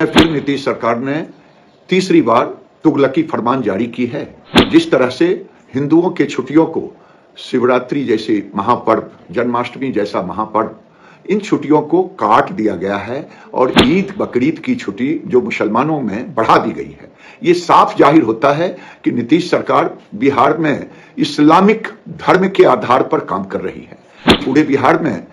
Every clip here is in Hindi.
फिर नीतीश सरकार ने तीसरी बार तुगलकी फरमान जारी की है। जिस तरह से हिंदुओं के छुट्टियों को शिवरात्रि जैसे महापर्व, जन्माष्टमी जैसा महापर्व, इन छुट्टियों को काट दिया गया है और ईद बकरीद की छुट्टी जो मुसलमानों में बढ़ा दी गई है। ये साफ जाहिर होता है कि नीतीश सरकार बिहार में इस्लामिक धर्म के आधार पर काम कर रही है। पूरे बिहार में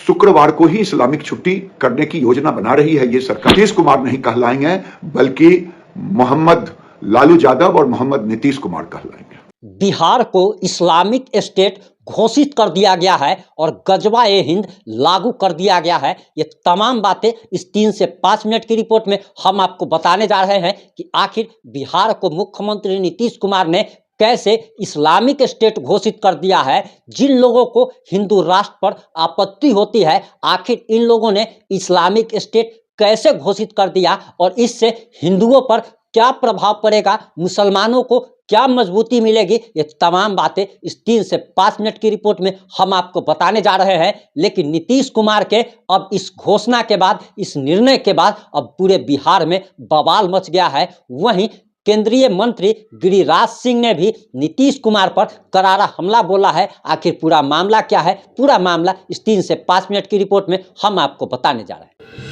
शुक्रवार को ही इस्लामिक छुट्टी करने की योजना बना रही है ये सरकार। नीतीश कुमार नहीं कहलाएंगे बल्कि मोहम्मद लालू यादव और मोहम्मद नीतीश कुमार कहलाएंगे। बिहार को इस्लामिक स्टेट घोषित कर दिया गया है और गजवा-ए हिंद लागू कर दिया गया है। ये तमाम बातें इस 3 से 5 मिनट की रिपोर्ट में हम आपको बताने जा रहे हैं कि आखिर बिहार को मुख्यमंत्री नीतीश कुमार ने कैसे इस्लामिक स्टेट घोषित कर दिया है। जिन लोगों को हिंदू राष्ट्र पर आपत्ति होती है, आखिर इन लोगों ने इस्लामिक स्टेट कैसे घोषित कर दिया और इससे हिंदुओं पर क्या प्रभाव पड़ेगा, मुसलमानों को क्या मजबूती मिलेगी, ये तमाम बातें इस 3 से 5 मिनट की रिपोर्ट में हम आपको बताने जा रहे हैं। लेकिन नीतीश कुमार के अब इस घोषणा के बाद, इस निर्णय के बाद अब पूरे बिहार में बवाल मच गया है। वहीं केंद्रीय मंत्री गिरिराज सिंह ने भी नीतीश कुमार पर करारा हमला बोला है। आखिर पूरा मामला क्या है, पूरा मामला इस 3 से 5 मिनट की रिपोर्ट में हम आपको बताने जा रहे हैं।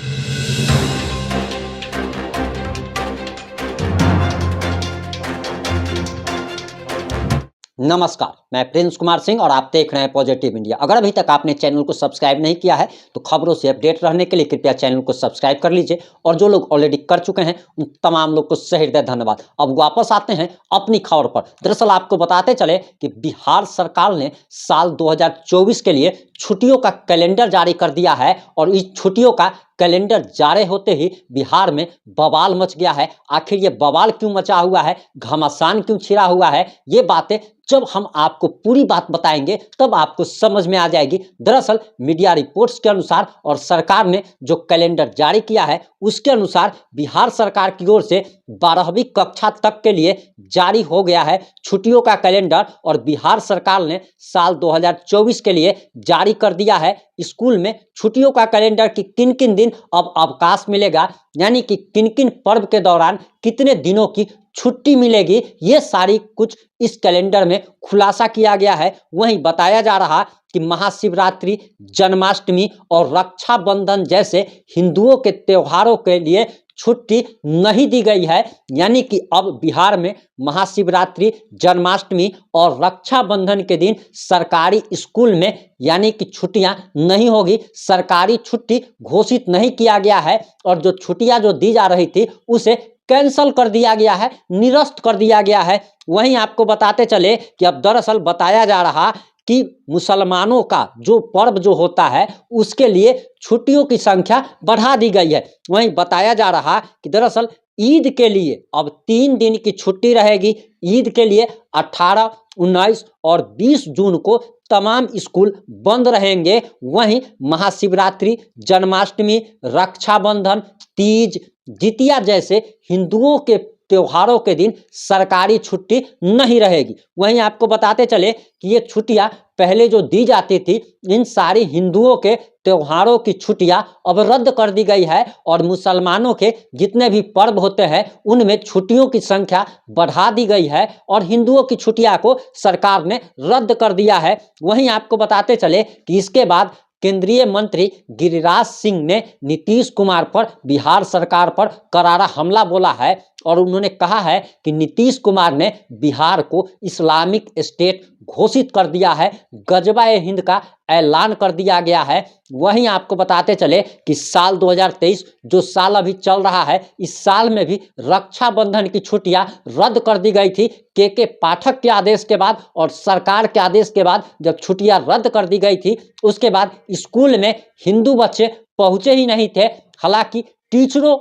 नमस्कार, मैं प्रिंस कुमार सिंह और आप देख रहे हैं पॉजिटिव इंडिया। अगर अभी तक आपने चैनल को सब्सक्राइब नहीं किया है तो खबरों से अपडेट रहने के लिए कृपया चैनल को सब्सक्राइब कर लीजिए और जो लोग ऑलरेडी कर चुके हैं उन तमाम लोग को सहृदय धन्यवाद। अब वापस आते हैं अपनी खबर पर। दरअसल आपको बताते चले कि बिहार सरकार ने साल 2024 के लिए छुट्टियों का कैलेंडर जारी कर दिया है और इस छुट्टियों का कैलेंडर जारी होते ही बिहार में बवाल मच गया है। आखिर ये बवाल क्यों मचा हुआ है, घमासान क्यों छिड़ा हुआ है, ये बातें जब हम आपको पूरी बात बताएंगे तब आपको समझ में आ जाएगी। दरअसल मीडिया रिपोर्ट्स के अनुसार और सरकार ने जो कैलेंडर जारी किया है उसके अनुसार बिहार सरकार की ओर से 12वीं कक्षा तक के लिए जारी हो गया है छुट्टियों का कैलेंडर और बिहार सरकार ने साल 2024 के लिए जारी कर दिया है। स्कूल में छुट्टियों का कैलेंडर की किन किन दिन अब अवकाश मिलेगा, यानी कि किन किन पर्व के दौरान कितने दिनों की छुट्टी मिलेगी, ये सारी कुछ इस कैलेंडर में खुलासा किया गया है। वहीं बताया जा रहा कि महाशिवरात्रि, जन्माष्टमी और रक्षाबंधन जैसे हिंदुओं के त्योहारों के लिए छुट्टी नहीं दी गई है, यानी कि अब बिहार में महाशिवरात्रि, जन्माष्टमी और रक्षाबंधन के दिन सरकारी स्कूल में यानी कि छुट्टियां नहीं होगी। सरकारी छुट्टी घोषित नहीं किया गया है और जो छुट्टियां जो दी जा रही थी उसे कैंसल कर दिया गया है, निरस्त कर दिया गया है। वहीं आपको बताते चले कि अब दरअसल बताया जा रहा कि मुसलमानों का जो पर्व जो होता है उसके लिए छुट्टियों की संख्या बढ़ा दी गई है। वहीं बताया जा रहा कि दरअसल ईद के लिए अब 3 दिन की छुट्टी रहेगी। ईद के लिए 18, 19 और 20 जून को तमाम स्कूल बंद रहेंगे। वहीं महाशिवरात्रि, जन्माष्टमी, रक्षाबंधन, तीज, जितिया जैसे हिंदुओं के त्योहारों के दिन सरकारी छुट्टी नहीं रहेगी। वहीं आपको बताते चले कि ये छुट्टियां पहले जो दी जाती थी, इन सारी हिंदुओं के त्योहारों की छुट्टियां अब रद्द कर दी गई है और मुसलमानों के जितने भी पर्व होते हैं उनमें छुट्टियों की संख्या बढ़ा दी गई है और हिंदुओं की छुट्टियां को सरकार ने रद्द कर दिया है। वहीं आपको बताते चले कि इसके बाद केंद्रीय मंत्री गिरिराज सिंह ने नीतीश कुमार पर, बिहार सरकार पर करारा हमला बोला है और उन्होंने कहा है कि नीतीश कुमार ने बिहार को इस्लामिक स्टेट घोषित कर दिया है, गजवा-ए हिंद का ऐलान कर दिया गया है। वहीं आपको बताते चले कि साल 2023 जो साल अभी चल रहा है, इस साल में भी रक्षाबंधन की छुट्टियां रद्द कर दी गई थी। के पाठक के आदेश के बाद और सरकार के आदेश के बाद जब छुट्टियां रद्द कर दी गई थी उसके बाद स्कूल में हिंदू बच्चे पहुंचे ही नहीं थे। हालांकि टीचरों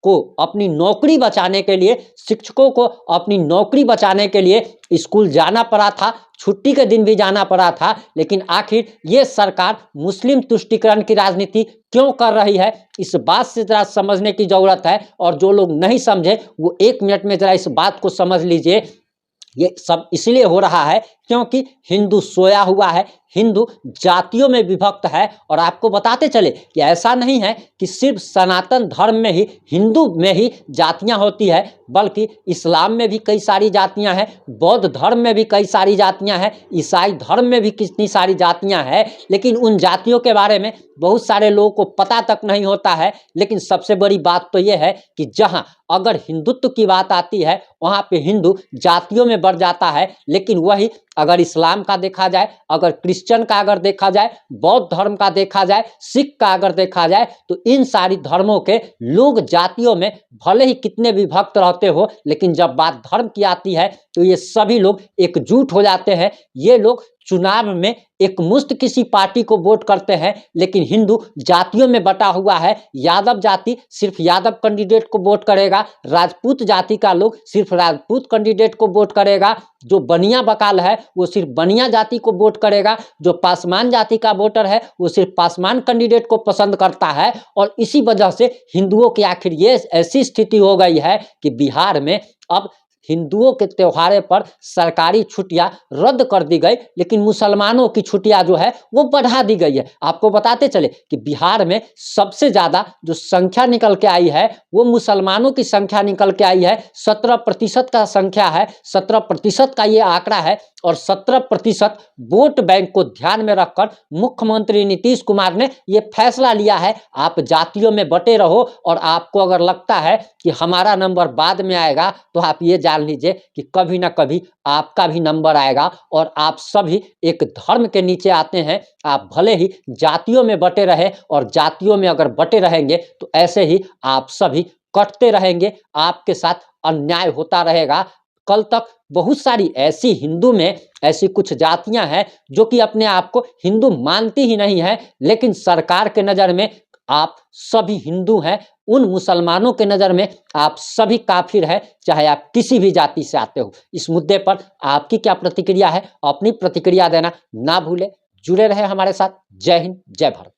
को अपनी नौकरी बचाने के लिए, शिक्षकों को अपनी नौकरी बचाने के लिए स्कूल जाना पड़ा था, छुट्टी के दिन भी जाना पड़ा था। लेकिन आखिर ये सरकार मुस्लिम तुष्टीकरण की राजनीति क्यों कर रही है, इस बात से जरा समझने की जरूरत है। और जो लोग नहीं समझे वो 1 मिनट में जरा इस बात को समझ लीजिए। ये सब इसलिए हो रहा है क्योंकि हिंदू सोया हुआ है, हिंदू जातियों में विभक्त है। और आपको बताते चले कि ऐसा नहीं है कि सिर्फ सनातन धर्म में ही, हिंदू में ही जातियां होती है, बल्कि इस्लाम में भी कई सारी जातियां हैं, बौद्ध धर्म में भी कई सारी जातियां हैं, ईसाई धर्म में भी कितनी सारी जातियां हैं। लेकिन उन जातियों के बारे में बहुत सारे लोगों को पता तक नहीं होता है। लेकिन सबसे बड़ी बात तो यह है कि जहां अगर हिंदुत्व की बात आती है वहां पे हिंदू जातियों में बढ़ जाता है। लेकिन वही अगर इस्लाम का देखा जाए, अगर क्रिश्चियन का अगर देखा जाए, बौद्ध धर्म का देखा जाए, सिख का अगर देखा जाए, तो इन सारी धर्मों के लोग जातियों में भले ही कितने विभक्त रहते हो, लेकिन जब बात धर्म की आती है तो ये सभी लोग एकजुट हो जाते हैं। ये लोग चुनाव में एक मुश्त किसी पार्टी को वोट करते हैं, लेकिन हिंदू जातियों में बटा हुआ है। यादव जाति सिर्फ यादव कैंडिडेट को वोट करेगा, राजपूत जाति का लोग सिर्फ राजपूत कैंडिडेट को वोट करेगा, जो बनिया बकाल है वो सिर्फ बनिया जाति को वोट करेगा, जो पासवान जाति का वोटर है वो सिर्फ पासवान कैंडिडेट को पसंद करता है। और इसी वजह से हिंदुओं की आखिर ये ऐसी स्थिति हो गई है कि बिहार में अब हिंदुओं के त्योहारों पर सरकारी छुट्टियां रद्द कर दी गई, लेकिन मुसलमानों की छुट्टियां जो है वो बढ़ा दी गई है। आपको बताते चले कि बिहार में सबसे ज्यादा जो संख्या निकल के आई है वो मुसलमानों की संख्या निकल के आई है। 17% का संख्या है, 17% का ये आंकड़ा है। और 17% वोट बैंक को ध्यान में रखकर मुख्यमंत्री नीतीश कुमार ने ये फैसला लिया है। आप जातियों में बटे रहो, और आपको अगर लगता है कि हमारा नंबर बाद में आएगा तो आप ये जान लीजिए कि कभी ना कभी आपका भी नंबर आएगा। और आप सभी एक धर्म के नीचे आते हैं। आप भले ही जातियों में बटे रहे, और जातियों में अगर बटे रहेंगे तो ऐसे ही आप सभी कटते रहेंगे, आपके साथ अन्याय होता रहेगा। कल तक बहुत सारी ऐसी हिंदू में ऐसी कुछ जातियां हैं जो कि अपने आप को हिंदू मानती ही नहीं है, लेकिन सरकार के नज़र में आप सभी हिंदू हैं। उन मुसलमानों के नज़र में आप सभी काफिर हैं, चाहे आप किसी भी जाति से आते हो। इस मुद्दे पर आपकी क्या प्रतिक्रिया है? अपनी प्रतिक्रिया देना ना भूलें। जुड़े रहे हमारे साथ। जय हिंद, जय भारत।